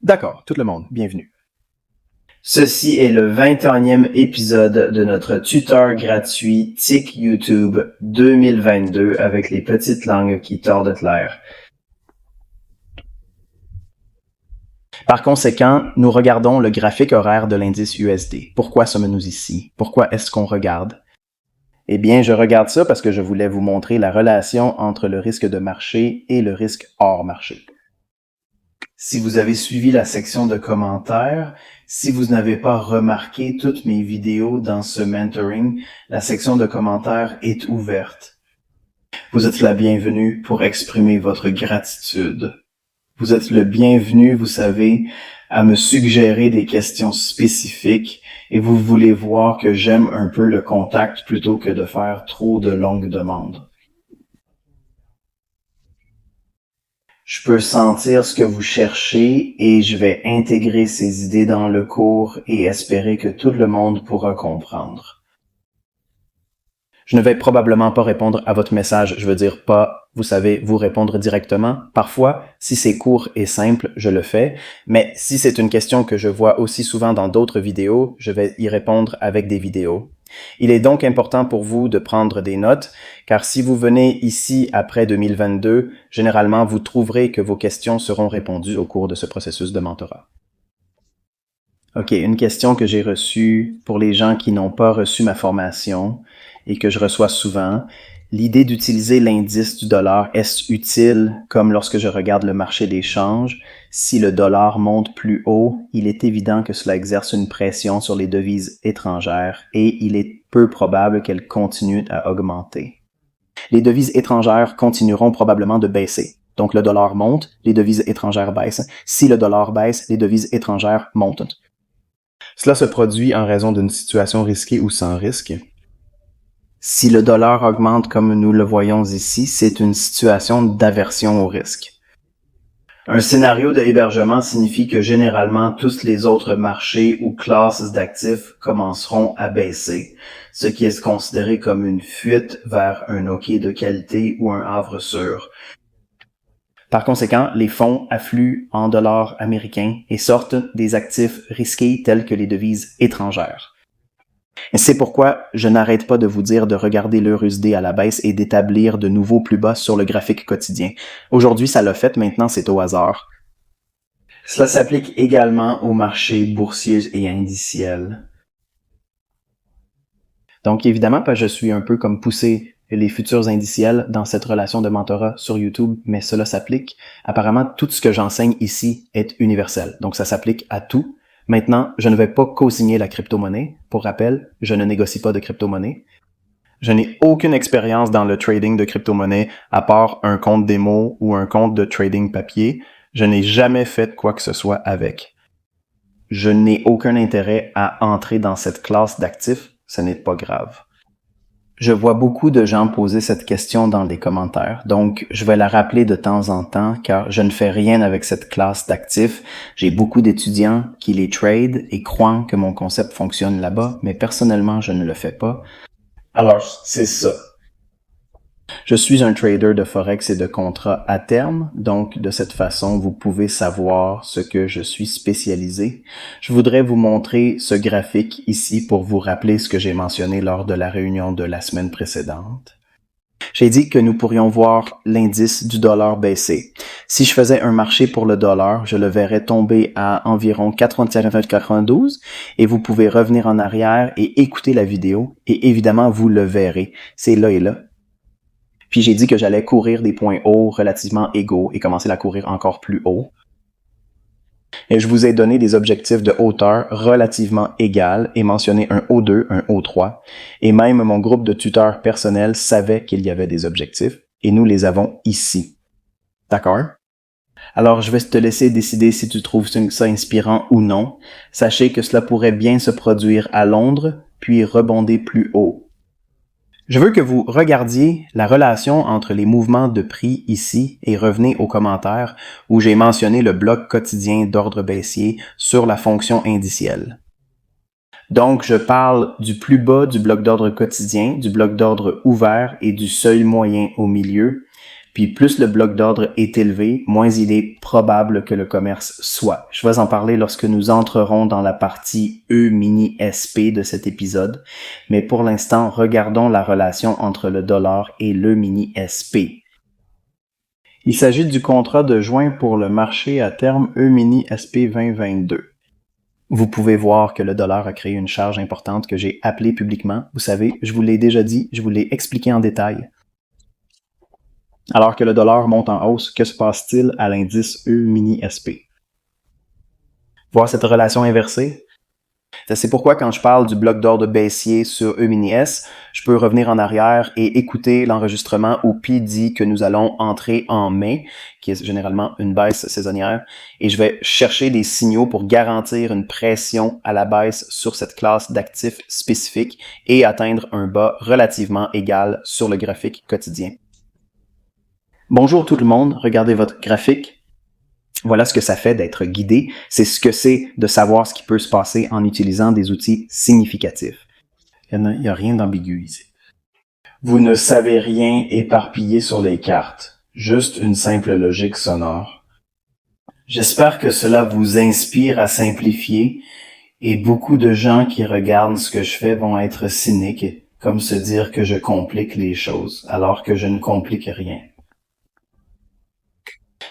D'accord, tout le monde, bienvenue. Ceci est le 21e épisode de notre tuteur gratuit TIC YouTube 2022 avec les petites langues qui tordent l'air. Par conséquent, nous regardons le graphique horaire de l'indice USD. Pourquoi sommes-nous ici? Pourquoi est-ce qu'on regarde? Eh bien, je regarde ça parce que je voulais vous montrer la relation entre le risque de marché et le risque hors marché. Si vous avez suivi la section de commentaires, si vous n'avez pas remarqué toutes mes vidéos dans ce mentoring, la section de commentaires est ouverte. Vous êtes la bienvenue pour exprimer votre gratitude. Vous êtes le bienvenu, vous savez, à me suggérer des questions spécifiques et vous voulez voir que j'aime un peu le contact plutôt que de faire trop de longues demandes. Je peux sentir ce que vous cherchez et je vais intégrer ces idées dans le cours et espérer que tout le monde pourra comprendre. Je ne vais probablement pas répondre à votre message, je veux dire pas, vous savez, vous répondre directement. Parfois, si c'est court et simple, je le fais, mais si c'est une question que je vois aussi souvent dans d'autres vidéos, je vais y répondre avec des vidéos. Il est donc important pour vous de prendre des notes, car si vous venez ici après 2022, généralement vous trouverez que vos questions seront répondues au cours de ce processus de mentorat. OK, une question que j'ai reçue pour les gens qui n'ont pas reçu ma formation et que je reçois souvent. L'idée d'utiliser l'indice du dollar, est-ce utile comme lorsque je regarde le marché des changes? Si le dollar monte plus haut, il est évident que cela exerce une pression sur les devises étrangères et il est peu probable qu'elles continuent à augmenter. Les devises étrangères continueront probablement de baisser. Donc le dollar monte, les devises étrangères baissent. Si le dollar baisse, les devises étrangères montent. Cela se produit en raison d'une situation risquée ou sans risque. Si le dollar augmente comme nous le voyons ici, c'est une situation d'aversion au risque. Un scénario de hébergement signifie que généralement tous les autres marchés ou classes d'actifs commenceront à baisser, ce qui est considéré comme une fuite vers un hockey de qualité ou un havre sûr. Par conséquent, les fonds affluent en dollars américains et sortent des actifs risqués tels que les devises étrangères. Et c'est pourquoi je n'arrête pas de vous dire de regarder l'EURUSD à la baisse et d'établir de nouveaux plus bas sur le graphique quotidien. Aujourd'hui, ça l'a fait, maintenant c'est au hasard. Cela s'applique également aux marchés boursiers et indiciels. Donc évidemment, je suis un peu comme pousser les futurs indiciels dans cette relation de mentorat sur YouTube, mais cela s'applique. Apparemment, tout ce que j'enseigne ici est universel. Donc ça s'applique à tout. Maintenant, je ne vais pas co-signer la crypto-monnaie. Pour rappel, je ne négocie pas de crypto-monnaie. Je n'ai aucune expérience dans le trading de crypto-monnaie à part un compte démo ou un compte de trading papier. Je n'ai jamais fait quoi que ce soit avec. Je n'ai aucun intérêt à entrer dans cette classe d'actifs. Ce n'est pas grave. Je vois beaucoup de gens poser cette question dans les commentaires, donc je vais la rappeler de temps en temps car je ne fais rien avec cette classe d'actifs. J'ai beaucoup d'étudiants qui les tradent et croient que mon concept fonctionne là-bas, mais personnellement, je ne le fais pas. Alors, c'est ça. Je suis un trader de Forex et de contrats à terme, donc de cette façon, vous pouvez savoir ce que je suis spécialisé. Je voudrais vous montrer ce graphique ici pour vous rappeler ce que j'ai mentionné lors de la réunion de la semaine précédente. J'ai dit que nous pourrions voir l'indice du dollar baisser. Si je faisais un marché pour le dollar, je le verrais tomber à environ 4,92 et vous pouvez revenir en arrière et écouter la vidéo et évidemment vous le verrez. C'est là et là. Puis j'ai dit que j'allais courir des points hauts relativement égaux et commencer à courir encore plus haut. Et je vous ai donné des objectifs de hauteur relativement égales et mentionné un O2, un O3. Et même mon groupe de tuteurs personnels savait qu'il y avait des objectifs et nous les avons ici. D'accord? Alors je vais te laisser décider si tu trouves ça inspirant ou non. Sachez que cela pourrait bien se produire à Londres, puis rebondir plus haut. Je veux que vous regardiez la relation entre les mouvements de prix ici et revenez aux commentaires où j'ai mentionné le bloc quotidien d'ordre baissier sur la fonction indicielle. Donc, je parle du plus bas du bloc d'ordre quotidien, du bloc d'ordre ouvert et du seuil moyen au milieu. Puis plus le bloc d'ordre est élevé, moins il est probable que le commerce soit. Je vais en parler lorsque nous entrerons dans la partie E mini SP de cet épisode, mais pour l'instant, regardons la relation entre le dollar et le mini SP. Il s'agit du contrat de juin pour le marché à terme E mini SP 2022. Vous pouvez voir que le dollar a créé une charge importante que j'ai appelée publiquement. Vous savez, je vous l'ai déjà dit, je vous l'ai expliqué en détail. Alors que le dollar monte en hausse, que se passe-t-il à l'indice E mini SP? Voir cette relation inversée? C'est pourquoi quand je parle du bloc d'ordre baissier sur E mini S, je peux revenir en arrière et écouter l'enregistrement où Pi dit que nous allons entrer en mai, qui est généralement une baisse saisonnière, et je vais chercher des signaux pour garantir une pression à la baisse sur cette classe d'actifs spécifiques et atteindre un bas relativement égal sur le graphique quotidien. Bonjour tout le monde, regardez votre graphique. Voilà ce que ça fait d'être guidé, c'est ce que c'est de savoir ce qui peut se passer en utilisant des outils significatifs. Il n'y a rien d'ambigu ici. Vous ne savez rien éparpiller sur les cartes, juste une simple logique sonore. J'espère que cela vous inspire à simplifier et beaucoup de gens qui regardent ce que je fais vont être cyniques, comme se dire que je complique les choses, alors que je ne complique rien.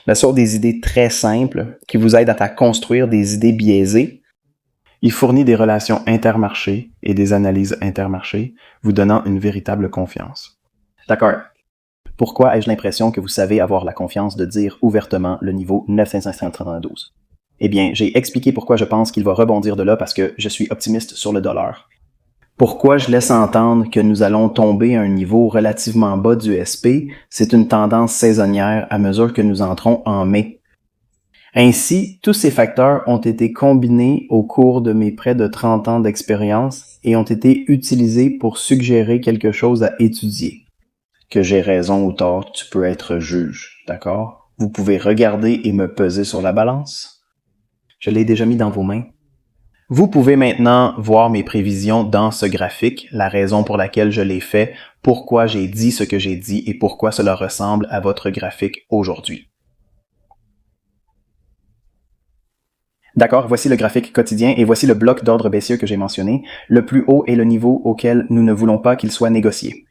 La sorte des idées très simples qui vous aident à construire des idées biaisées. Il fournit des relations intermarchés et des analyses intermarchés, vous donnant une véritable confiance. D'accord. Pourquoi ai-je l'impression que vous savez avoir la confiance de dire ouvertement le niveau 9592? Eh bien, j'ai expliqué pourquoi je pense qu'il va rebondir de là parce que je suis optimiste sur le dollar. Pourquoi je laisse entendre que nous allons tomber à un niveau relativement bas du SP, c'est une tendance saisonnière à mesure que nous entrons en mai. Ainsi, tous ces facteurs ont été combinés au cours de mes près de 30 ans d'expérience et ont été utilisés pour suggérer quelque chose à étudier. Que j'ai raison ou tort, tu peux être juge, d'accord? Vous pouvez regarder et me peser sur la balance. Je l'ai déjà mis dans vos mains. Vous pouvez maintenant voir mes prévisions dans ce graphique, la raison pour laquelle je l'ai fait, pourquoi j'ai dit ce que j'ai dit et pourquoi cela ressemble à votre graphique aujourd'hui. D'accord, voici le graphique quotidien et voici le bloc d'ordre baissier que j'ai mentionné. Le plus haut est le niveau auquel nous ne voulons pas qu'il soit négocié.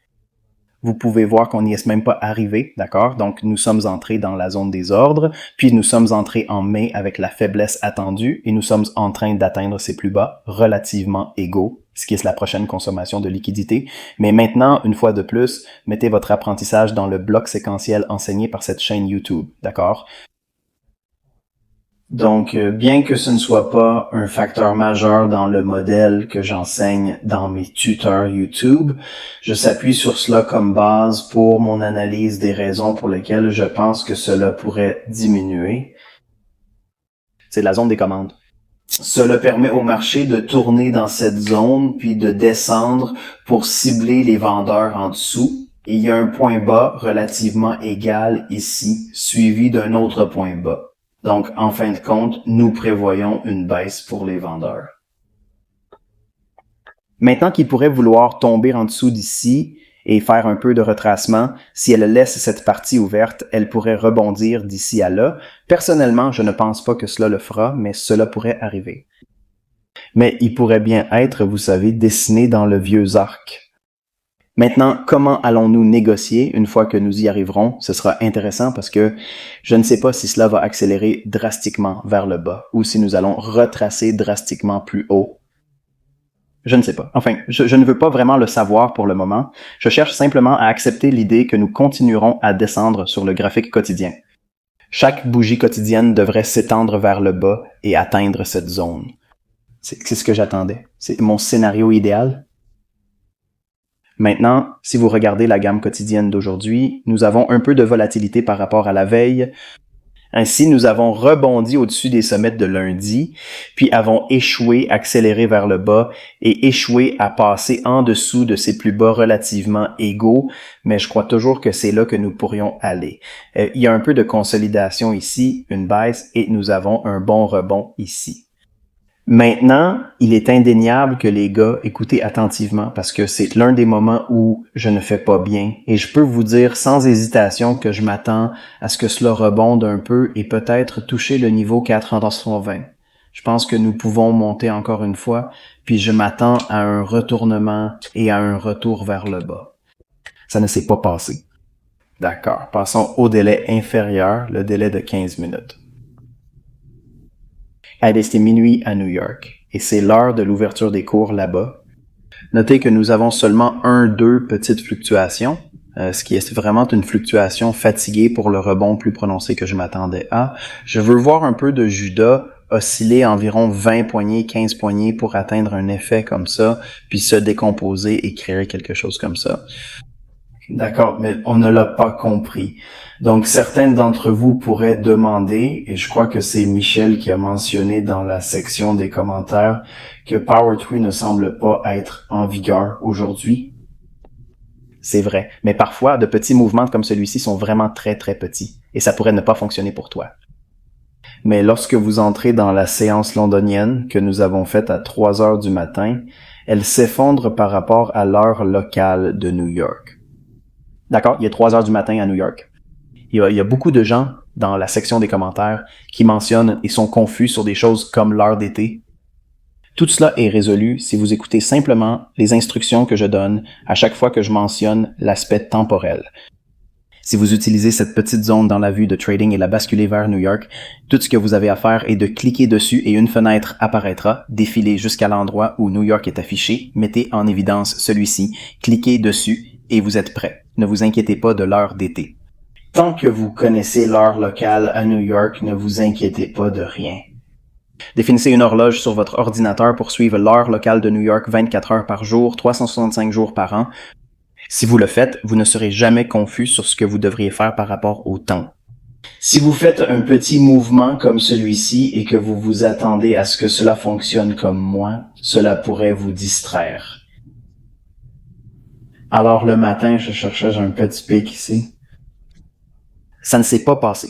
Vous pouvez voir qu'on n'y est même pas arrivé, d'accord? Donc, nous sommes entrés dans la zone des ordres, puis nous sommes entrés en mai avec la faiblesse attendue et nous sommes en train d'atteindre ces plus bas relativement égaux, ce qui est la prochaine consommation de liquidité. Mais maintenant, une fois de plus, mettez votre apprentissage dans le bloc séquentiel enseigné par cette chaîne YouTube, d'accord? Donc, bien que ce ne soit pas un facteur majeur dans le modèle que j'enseigne dans mes tuteurs YouTube, je s'appuie sur cela comme base pour mon analyse des raisons pour lesquelles je pense que cela pourrait diminuer. C'est la zone des commandes. Cela permet au marché de tourner dans cette zone puis de descendre pour cibler les vendeurs en dessous. Et il y a un point bas relativement égal ici, suivi d'un autre point bas. Donc, en fin de compte, nous prévoyons une baisse pour les vendeurs. Maintenant qu'il pourrait vouloir tomber en dessous d'ici et faire un peu de retracement, si elle laisse cette partie ouverte, elle pourrait rebondir d'ici à là. Personnellement, je ne pense pas que cela le fera, mais cela pourrait arriver. Mais il pourrait bien être, vous savez, dessiné dans le vieux arc. Maintenant, comment allons-nous négocier une fois que nous y arriverons? Ce sera intéressant parce que je ne sais pas si cela va accélérer drastiquement vers le bas ou si nous allons retracer drastiquement plus haut. Je ne sais pas. Enfin, je ne veux pas vraiment le savoir pour le moment. Je cherche simplement à accepter l'idée que nous continuerons à descendre sur le graphique quotidien. Chaque bougie quotidienne devrait s'étendre vers le bas et atteindre cette zone. C'est ce que j'attendais. C'est mon scénario idéal. Maintenant, si vous regardez la gamme quotidienne d'aujourd'hui, nous avons un peu de volatilité par rapport à la veille. Ainsi, nous avons rebondi au-dessus des sommets de lundi, puis avons échoué, accéléré vers le bas et échoué à passer en dessous de ces plus bas relativement égaux, mais je crois toujours que c'est là que nous pourrions aller. Il y a un peu de consolidation ici, une baisse, et nous avons un bon rebond ici. Maintenant, il est indéniable que les gars, écoutez attentivement parce que c'est l'un des moments où je ne fais pas bien et je peux vous dire sans hésitation que je m'attends à ce que cela rebonde un peu et peut-être toucher le niveau 420. Je pense que nous pouvons monter encore une fois, puis je m'attends à un retournement et à un retour vers le bas. Ça ne s'est pas passé. D'accord, passons au délai inférieur, le délai de 15 minutes. C'est minuit à New York, et c'est l'heure de l'ouverture des cours là-bas. Notez que nous avons seulement 1-2 petites fluctuations, ce qui est vraiment une fluctuation fatiguée pour le rebond plus prononcé que je m'attendais à. Je veux voir un peu de Judas osciller environ 20 poignées, 15 poignées pour atteindre un effet comme ça, puis se décomposer et créer quelque chose comme ça. D'accord, mais on ne l'a pas compris. Donc, certains d'entre vous pourraient demander, et je crois que c'est Michel qui a mentionné dans la section des commentaires, que Power Tree ne semble pas être en vigueur aujourd'hui. C'est vrai, mais parfois, de petits mouvements comme celui-ci sont vraiment très très petits, et ça pourrait ne pas fonctionner pour toi. Mais lorsque vous entrez dans la séance londonienne que nous avons faite à 3 heures du matin, elle s'effondre par rapport à l'heure locale de New York. D'accord, il est 3 heures du matin à New York. Il y a beaucoup de gens dans la section des commentaires qui mentionnent et sont confus sur des choses comme l'heure d'été. Tout cela est résolu si vous écoutez simplement les instructions que je donne à chaque fois que je mentionne l'aspect temporel. Si vous utilisez cette petite zone dans la vue de trading et la basculer vers New York, tout ce que vous avez à faire est de cliquer dessus et une fenêtre apparaîtra, défiler jusqu'à l'endroit où New York est affiché, mettez en évidence celui-ci, cliquez dessus et vous êtes prêt. Ne vous inquiétez pas de l'heure d'été. Tant que vous connaissez l'heure locale à New York, ne vous inquiétez pas de rien. Définissez une horloge sur votre ordinateur pour suivre l'heure locale de New York 24 heures par jour, 365 jours par an. Si vous le faites, vous ne serez jamais confus sur ce que vous devriez faire par rapport au temps. Si vous faites un petit mouvement comme celui-ci et que vous vous attendez à ce que cela fonctionne comme moi, cela pourrait vous distraire. Alors le matin, je cherchais un petit pic ici. Ça ne s'est pas passé.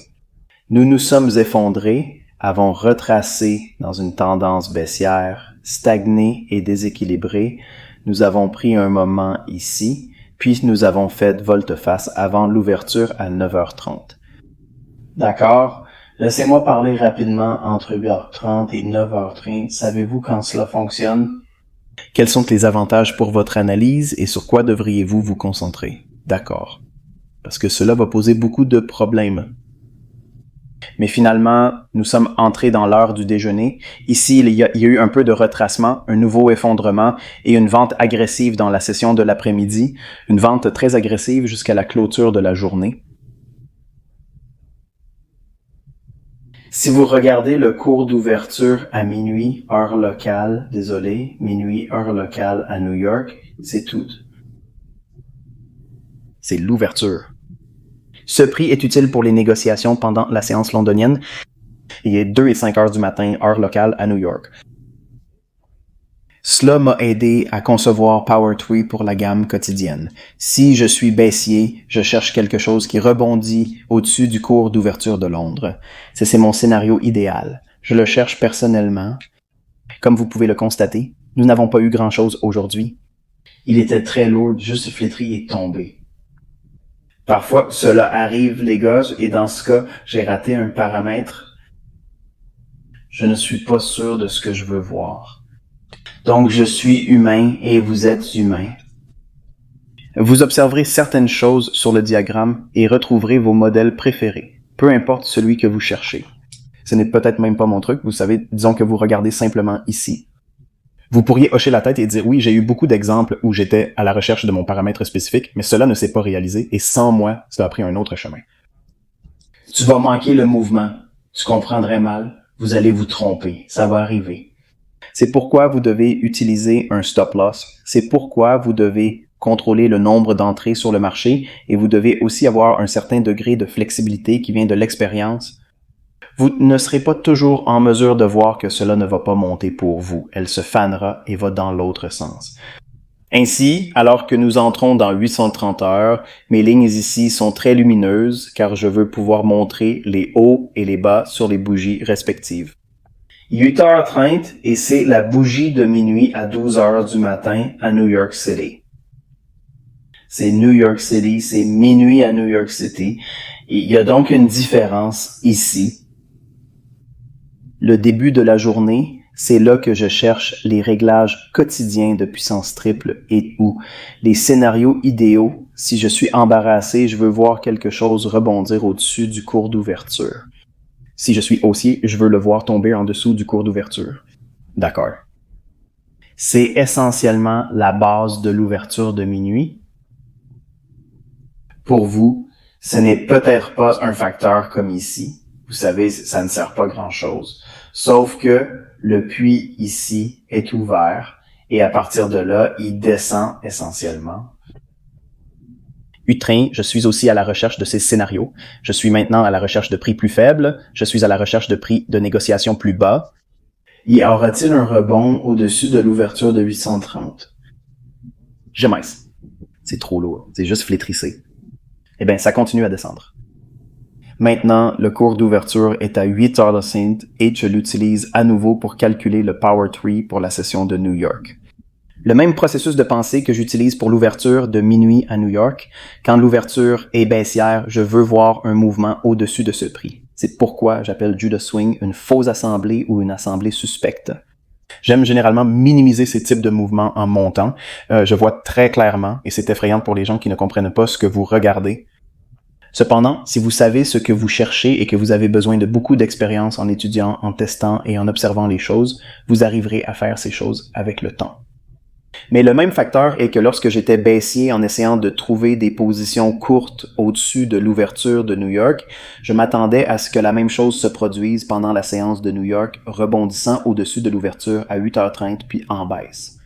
Nous nous sommes effondrés, avons retracé dans une tendance baissière, stagné et déséquilibré. Nous avons pris un moment ici, puis nous avons fait volte-face avant l'ouverture à 9h30. D'accord. Laissez-moi parler rapidement entre 8h30 et 9h30. Savez-vous quand cela fonctionne? Quels sont les avantages pour votre analyse et sur quoi devriez-vous vous concentrer? D'accord. Parce que cela va poser beaucoup de problèmes. Mais finalement, nous sommes entrés dans l'heure du déjeuner. Ici, il y a eu un peu de retracement, un nouveau effondrement et une vente agressive dans la session de l'après-midi, une vente très agressive jusqu'à la clôture de la journée. Si vous regardez le cours d'ouverture à minuit, heure locale, minuit, heure locale à New York, c'est tout. C'est l'ouverture. Ce prix est utile pour les négociations pendant la séance londonienne. Il est 2 et 5 heures du matin, heure locale à New York. Cela m'a aidé à concevoir Power Tree pour la gamme quotidienne. Si je suis baissier, je cherche quelque chose qui rebondit au-dessus du cours d'ouverture de Londres. C'est mon scénario idéal. Je le cherche personnellement. Comme vous pouvez le constater, nous n'avons pas eu grand-chose aujourd'hui. Il était très lourd, juste flétri et tombé. Parfois, cela arrive, les gars, et dans ce cas, j'ai raté un paramètre. Je ne suis pas sûr de ce que je veux voir. Donc, je suis humain et vous êtes humain. Vous observerez certaines choses sur le diagramme et retrouverez vos modèles préférés, peu importe celui que vous cherchez. Ce n'est peut-être même pas mon truc, vous savez, disons que vous regardez simplement ici. Vous pourriez hocher la tête et dire « Oui, j'ai eu beaucoup d'exemples où j'étais à la recherche de mon paramètre spécifique, mais cela ne s'est pas réalisé et sans moi, cela a pris un autre chemin. » Tu vas manquer le mouvement. Tu comprendrais mal. Vous allez vous tromper. Ça va arriver. C'est pourquoi vous devez utiliser un stop loss. C'est pourquoi vous devez contrôler le nombre d'entrées sur le marché et vous devez aussi avoir un certain degré de flexibilité qui vient de l'expérience. Vous ne serez pas toujours en mesure de voir que cela ne va pas monter pour vous. Elle se fanera et va dans l'autre sens. Ainsi, alors que nous entrons dans 830 heures, mes lignes ici sont très lumineuses car je veux pouvoir montrer les hauts et les bas sur les bougies respectives. Il est 8h30 et c'est la bougie de minuit à 12h du matin à New York City. C'est New York City, c'est minuit à New York City. Et il y a donc une différence ici. Le début de la journée, c'est là que je cherche les réglages quotidiens de puissance triple et ou les scénarios idéaux. Si je suis embarrassé, je veux voir quelque chose rebondir au-dessus du cours d'ouverture. Si je suis haussier, je veux le voir tomber en dessous du cours d'ouverture. D'accord. C'est essentiellement la base de l'ouverture de minuit. Pour vous, ce n'est peut-être pas un facteur comme ici. Vous savez, ça ne sert pas grand-chose. Sauf que le puits ici est ouvert et à partir de là, il descend essentiellement. U-Train, je suis aussi à la recherche de ces scénarios. Je suis maintenant à la recherche de prix plus faibles. Je suis à la recherche de prix de négociation plus bas. Y aura-t-il un rebond au-dessus de l'ouverture de 830? Jamais. C'est trop lourd. C'est juste flétrissé. Eh bien, ça continue à descendre. Maintenant, le cours d'ouverture est à 8h et je l'utilise à nouveau pour calculer le Power Tree pour la session de New York. Le même processus de pensée que j'utilise pour l'ouverture de minuit à New York. Quand l'ouverture est baissière, je veux voir un mouvement au-dessus de ce prix. C'est pourquoi j'appelle Judas Swing une fausse assemblée ou une assemblée suspecte. J'aime généralement minimiser ces types de mouvements en montant. Je vois très clairement, et c'est effrayant pour les gens qui ne comprennent pas ce que vous regardez. Cependant, si vous savez ce que vous cherchez et que vous avez besoin de beaucoup d'expérience en étudiant, en testant et en observant les choses, vous arriverez à faire ces choses avec le temps. Mais le même facteur est que lorsque j'étais baissier en essayant de trouver des positions courtes au-dessus de l'ouverture de New York, je m'attendais à ce que la même chose se produise pendant la séance de New York, rebondissant au-dessus de l'ouverture à 8h30 puis en baisse.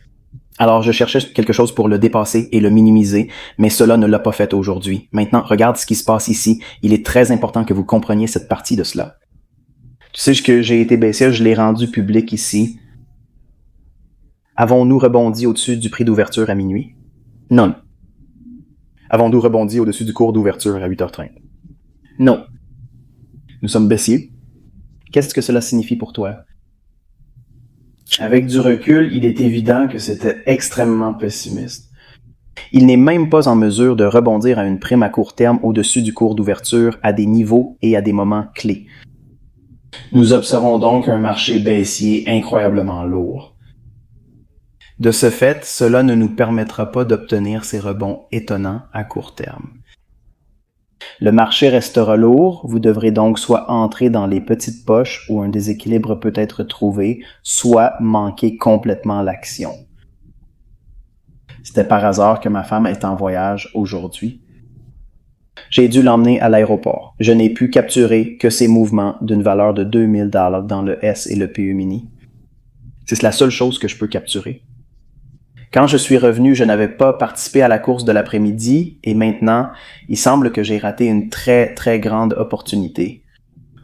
Alors je cherchais quelque chose pour le dépasser et le minimiser, mais cela ne l'a pas fait aujourd'hui. Maintenant, regarde ce qui se passe ici. Il est très important que vous compreniez cette partie de cela. Tu sais que j'ai été baissier, je l'ai rendu public ici. Avons-nous rebondi au-dessus du prix d'ouverture à minuit? Non. Avons-nous rebondi au-dessus du cours d'ouverture à 8h30? Non. Nous sommes baissiers. Qu'est-ce que cela signifie pour toi? Avec du recul, il est évident que c'était extrêmement pessimiste. Il n'est même pas en mesure de rebondir à une prime à court terme au-dessus du cours d'ouverture à des niveaux et à des moments clés. Nous observons donc un marché baissier incroyablement lourd. De ce fait, cela ne nous permettra pas d'obtenir ces rebonds étonnants à court terme. Le marché restera lourd, vous devrez donc soit entrer dans les petites poches où un déséquilibre peut être trouvé, soit manquer complètement l'action. C'était par hasard que ma femme est en voyage aujourd'hui. J'ai dû l'emmener à l'aéroport. Je n'ai pu capturer que ces mouvements d'une valeur de 2000 $ dans le S et le PE mini. C'est la seule chose que je peux capturer. Quand je suis revenu, je n'avais pas participé à la course de l'après-midi et maintenant, il semble que j'ai raté une très, très grande opportunité.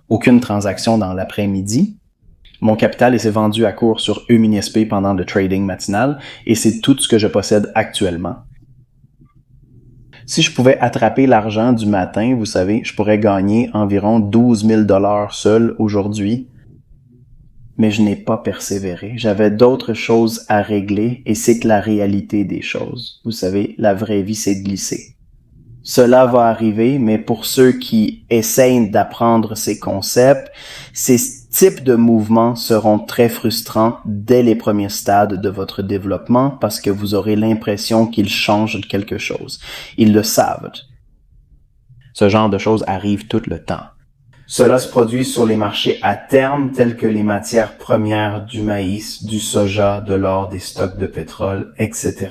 Aucune transaction dans l'après-midi. Mon capital s'est vendu à court sur E-mini-SP pendant le trading matinal et c'est tout ce que je possède actuellement. Si je pouvais attraper l'argent du matin, vous savez, je pourrais gagner environ 12 000 $ seul aujourd'hui. Mais je n'ai pas persévéré. J'avais d'autres choses à régler et c'est que la réalité des choses. Vous savez, la vraie vie, c'est de glisser. Cela va arriver, mais pour ceux qui essayent d'apprendre ces concepts, ces types de mouvements seront très frustrants dès les premiers stades de votre développement parce que vous aurez l'impression qu'ils changent quelque chose. Ils le savent. Ce genre de choses arrive tout le temps. Cela se produit sur les marchés à terme tels que les matières premières du maïs, du soja, de l'or, des stocks de pétrole, etc.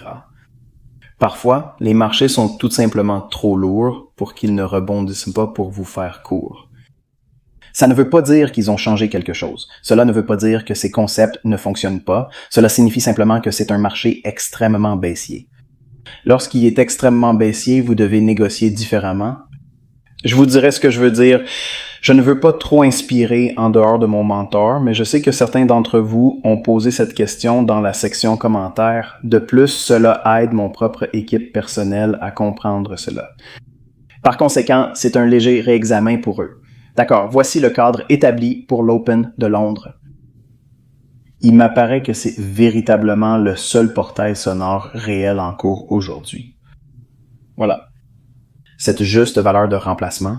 Parfois, les marchés sont tout simplement trop lourds pour qu'ils ne rebondissent pas pour vous faire court. Ça ne veut pas dire qu'ils ont changé quelque chose. Cela ne veut pas dire que ces concepts ne fonctionnent pas. Cela signifie simplement que c'est un marché extrêmement baissier. Lorsqu'il est extrêmement baissier, vous devez négocier différemment. Je vous dirai ce que je veux dire. Je ne veux pas trop inspirer en dehors de mon mentor, mais je sais que certains d'entre vous ont posé cette question dans la section commentaires. De plus, cela aide mon propre équipe personnelle à comprendre cela. Par conséquent, c'est un léger réexamen pour eux. D'accord, voici le cadre établi pour l'Open de Londres. il m'apparaît que c'est véritablement le seul portail sonore réel en cours aujourd'hui. Voilà. Cette juste valeur de remplacement